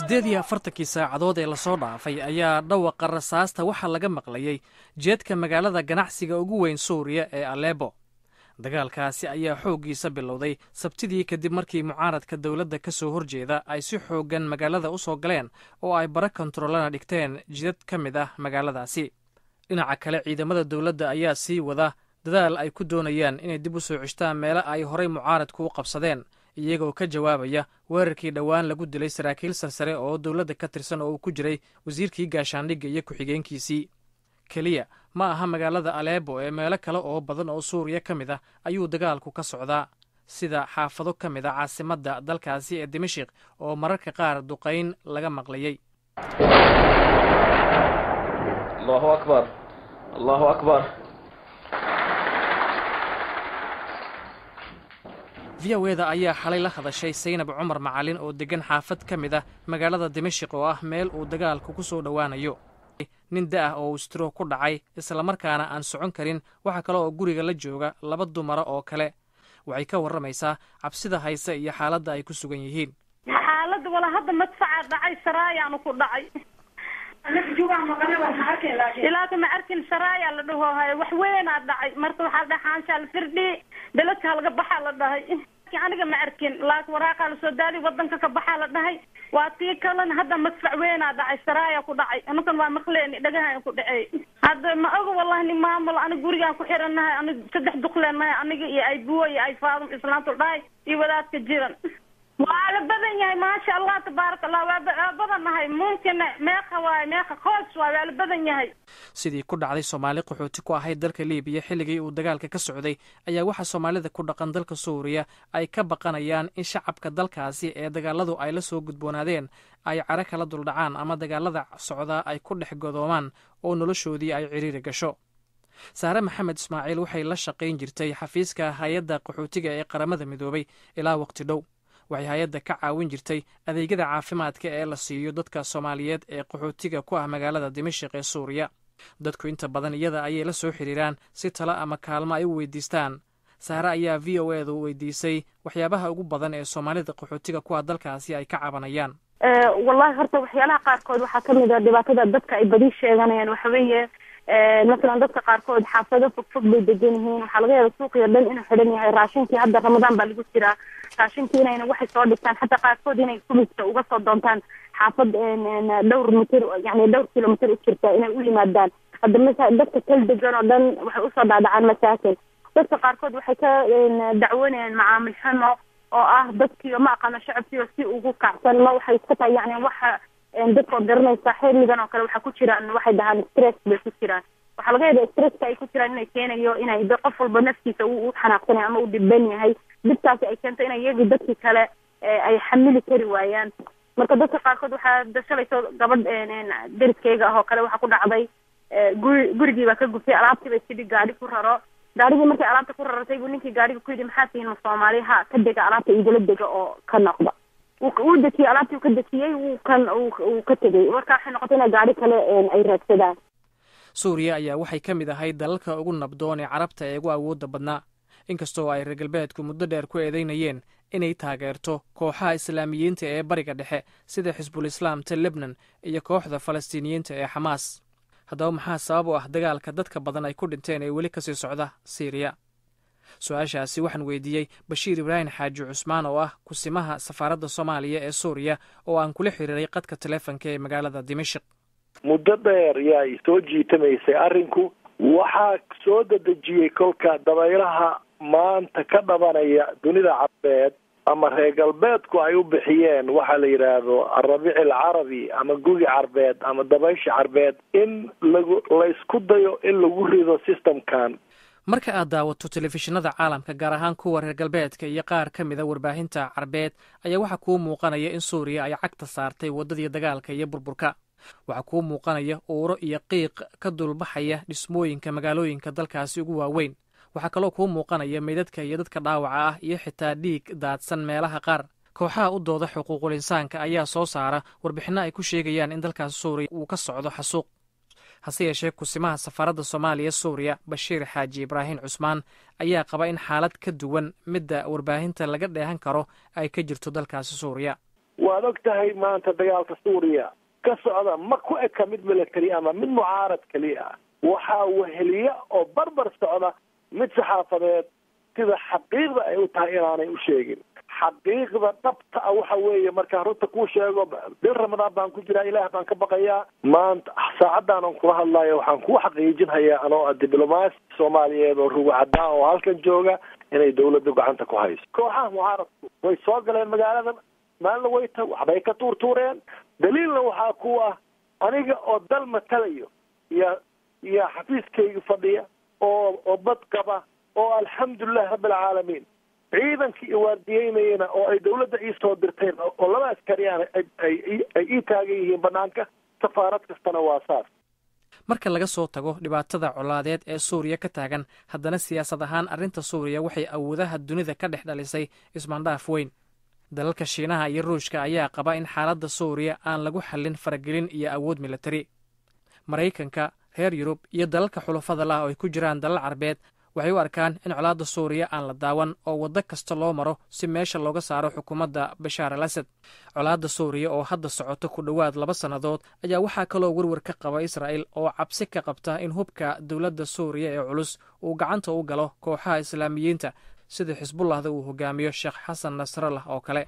48 saacadood ee la soo dhaafay ayaa dhawaqa rasaasta waxaa laga maqlayay jeedka magaalada ganacsiga ugu weyn Suuriya ee Aleppo. Dagaalkaasi ayaa xooggiisa bilowday Sabtidii kadib markii mucaaradka dawladda ka soo horjeeda ay si xooggan magaalada u soo galeen oo ay bara kontaroolana dhigteen jidad ka mid ah magaaladaasi. Dhinaca kale ciidamada dawladda ayaa sii wada dadaal ay ku doonayaan inay dib u soo ceshtaan meelo ay horay mucaaradku u qabsadeen, iyagoo ka jawaabaya weerarkii dhowaan lagu dilay saraakiil sarsare oo dawladda ka tirsan oo uu ku jiray wasiirkii gaashaandhigga iyo ku-xigeenkiisii. keliya ma aha magaalada Aleppo ee meelo kale oo badan oo Suuriya ka mid ah ayuu dagaalku ka socdaa, sida xaafado ka mid ah caasimadda dalkaasi ee Dimashq oo mararka qaar duqayn laga maqlayay. Allahu akbar, Allahu akbar. VOAda ayaa xalay la hadashay Saynab Cumar Macalin oo degan xaafad ka mid ah magaalada Dimashq oo ah meel uu dagaalku ku soo dhowaanayo. nin da ah oo stroke ku dhacay isla markaana aan socon karin, waxa kale oo guriga la jooga laba dumar oo kale. Waxay ka waramaysaa cabsida haysa iyo xaaladda ay ku sugan yihiin. xaaladda wala hadda madfaca dhacay saraayaanu ku dhacay. ilaa ma arkin saraaya la dhaho wax weyn aa dhacay marka waxa dhaxaansha la firdhi dalka laga baxa la dhahay. aniga ma arkin laakiin waraaqa la soo daali wadanka ka baxa la dhahay. waa tii kalan hadda madfac weyn aa dhacay saraaya ku dhacay. anakan waa maqleen dhagahan ku dhacay. hadda ma oga wallahi maamul aniga guriga ku xiranahay aniga saddex duqleenahay aniga iyo ay buo iyo ay faadum islaantu dhahay iyo wadaadka jiran. waa la badan yahay maasha Allah tabaaraka Allah waa badanahay mumkin meeqa qoys waa la badan yahay. sidii ku dhacday Soomaali qaxooti ku ahayd dalka Liibiya xilligii uu dagaalka ka socday ayaa waxa Soomaalida ku dhaqan dalka Suuriya ay ka baqanayaan in shacabka dalkaasi ee dagaaladu ay la soo gudboonaadeen ay cara kala duldhacaan ama dagaalada socda ay ku dhex godoomaan oo noloshoodii ay ciriiri gasho. Saare Maxamed Ismaaciil waxay la shaqayn jirtay xafiiska hay'adda qaxootiga ee qaramada midoobay ilaa waqti dhow. waxay hay'adda ka caawin jirtay adeegyada caafimaadka ee la siiyo dadka Soomaaliyeed ee qaxootiga ku ah magaalada Dimashq ee Suuriya. dadku inta badan iyada ayay la soo xiriiraan si talo ama kaalmo ay u weydiistaan. Saare ayaa VOAda weydiisay waxyaabaha ugu badan ee Soomaalida qaxootiga ku ah dalkaasi ay ka cabanayaan. wallahi horta waxyaalaha qaarkood waxaa ka mid ah dhibaatada dadka ay badi sheeganayaan waxa weeye مثلا dadka qaarkood xaafado fog bay degan yihiin, waxaa laga yaabaa suuqiya dhan inuu xidhan yahay, raashinkii hadda Ramadaan baa lagu jiraa, raashinkii inayna waxay soo dhigtaan xataa qaarkood inay kubista uga soo doontaan xaafad dhowr mitir yani dhowr kilomitir u jirta inay u yimaadaan. hadda mesela dadka kala degan oo dhan waxay usoo dhaadhacaan masaakin. dadka qaarkood waxay ka dacwanayaan macaamil xumo oo ah dadkii ma aqaano shacabkii si ugu kacsan ma waxay iska tahay yani waxa dadka garanaysa xilligan oo kale waxa ku jiraan waxay dhahaan stress bay ku jiraan. waxa laga yaabaa stresska ay ku jiraan inay keenayo inay qof walba naftiisa uu xanaaqsan ama uu dhiban yahay, dibtaasi ay keento inay iyagu dadkii kale ay xamili kari waayaan. marka dadka qaarkood waxaa dashalayso gabadh deriskeyga ah oo kale waxa ku dhacday gurigii baa ka gubtay, alaabtii bay sidii gaari ku raro. gaarigii markay alaabta ku rartay buu ninkii gaariga ku yidhi maxaa tihiin Soomaali ha ka dega alaabta igala dega oo ka noqda. uu dekiyay alaabtii ka dekiyay uu ka tegay. marka waxay noqotay in gaari kale ay raadsadaan. Suuriya ayaa waxay ka mid ahayd dalalka ugu nabdoon ee Carabta ee ugu awoodda badnaa, inkastoo ay reer galbeedku muddo dheer ku eedeynayeen inay taageerto kooxaha Islaamiyiinta ee bariga dhexe sida Xisbul Islaamta Lebanon iyo kooxda Falastiiniyiinta ee Xamaas. haddaba maxaa sabab u ah dagaalka dadka badan ay ku dhinteen ee weli kasii socda Syria? su-aashaasi waxaan weydiiyey Bashiir Ibraahin Xaaji Cusmaan oo ah kusimaha safaaradda Soomaaliya ee Suuriya oo aan kula xiriiray qadka taleefanka ee magaalada Dimashq. muddo dheer yaa soo jiitamaysay arrinku, waxaa soo dedejiyey kolka dabaylaha maanta ka dhabanaya dunida carbeed ama reer galbeedku ay u bixiyeen waxa la yidhaahdo arabiic alcarabi ama gugi carbeed ama dabaysha carbeed in laysku dayo in lagu rido systemkan. marka aad daawato telefishinada caalamka gaar ahaan kuwa reer galbeedka iyo qaar ka mida warbaahinta carbeed ayaa waxaa kuu muuqanaya in Suuriya ay cagta saartay waddadii dagaalka iyo burburka. waxaa kuu muuqanaya uuro iyo qiiq ka dulbaxaya dhismooyinka magaalooyinka dalkaasi ugu waaweyn. waxaa kaloo kuu muuqanaya meydadka iyo dadka dhaawaca ah iyo xitaa dhiig daadsan meelaha qaar. kooxaha u dooda xuquuqul insaanka ayaa soo saara warbixinno ay ku sheegayaan in dalkaas Suuriya uu ka socdo xasuuq. hase yeeshee kusimaha safaaradda Soomaaliya Suuriya Bashiir Xaaji Ibraahin Cusmaan ayaa qaba in xaalad ka duwan midda warbaahinta laga dheehan karo ay ka jirto dalkaasi Suuriya. waad og tahay maanta dagaalka suuriya ka socda ma ku eka mid military ama mid mucaarad keliya ah waxaa weheliya oo barbar socda mid saxaafadeed sida xaqiiqda ay u tahay inaanay u sheegin xaqiiqda dhabta ah waxa weeye markaan runta kuu sheego bil ramadaan baan ku jiraa ilaah baan ka baqayaa maanta saacaddan aan kula hadlayo waxaan kuu xaqiijinhayaa anoo ah diblomaasi soomaaliyeed oo rugo cadaan oo halkan jooga inay dawladda gacanta ku hayso kooxaha mucaaradku way soo galeen magaalada maalna wayta waxbay ka tuurtuureen daliilna waxaa ku ah aniga oo dal matalayo iyo xafiiskayga fadhiya oo bad qaba oo alxamdulilahi rabbilcaalamiin ciidankii iwaardiyeynayana oo ay dawladda ii soo dirteen oo laba askari aan ay ii taagan yihiin banaanka safaarad kastana waa saas marka laga soo tago dhibaatada colaadeed ee suuriya ka taagan haddana siyaasad ahaan arrinta suuriya waxay awoodaha dunida ka dhex dhalisay ismaandhaaf weyn dalalka shiinaha iyo ruushka ayaa qaba in xaaladda suuriya aan lagu xallin faragelin iyo awood militari maraykanka reer yurub iyo dalalka xulafada lah oo ay ku jiraan dalal carbeed waxay u arkaan in colaadda suuriya aan la daawan oo waddo kasta loo maro si meesha looga saaro xukuumadda bashaar al asad colaadda suuriya oo hadda socoto ku dhowaad 2 sannadood ayaa waxaa kaloo werwer ka qaba israa'il oo cabsi ka qabta in hubka dowladda suuriya ee culus uu gacanta u galo kooxaha islaamiyiinta sida xisbullahda uu hogaamiyo sheekh xasan nasrallah oo kale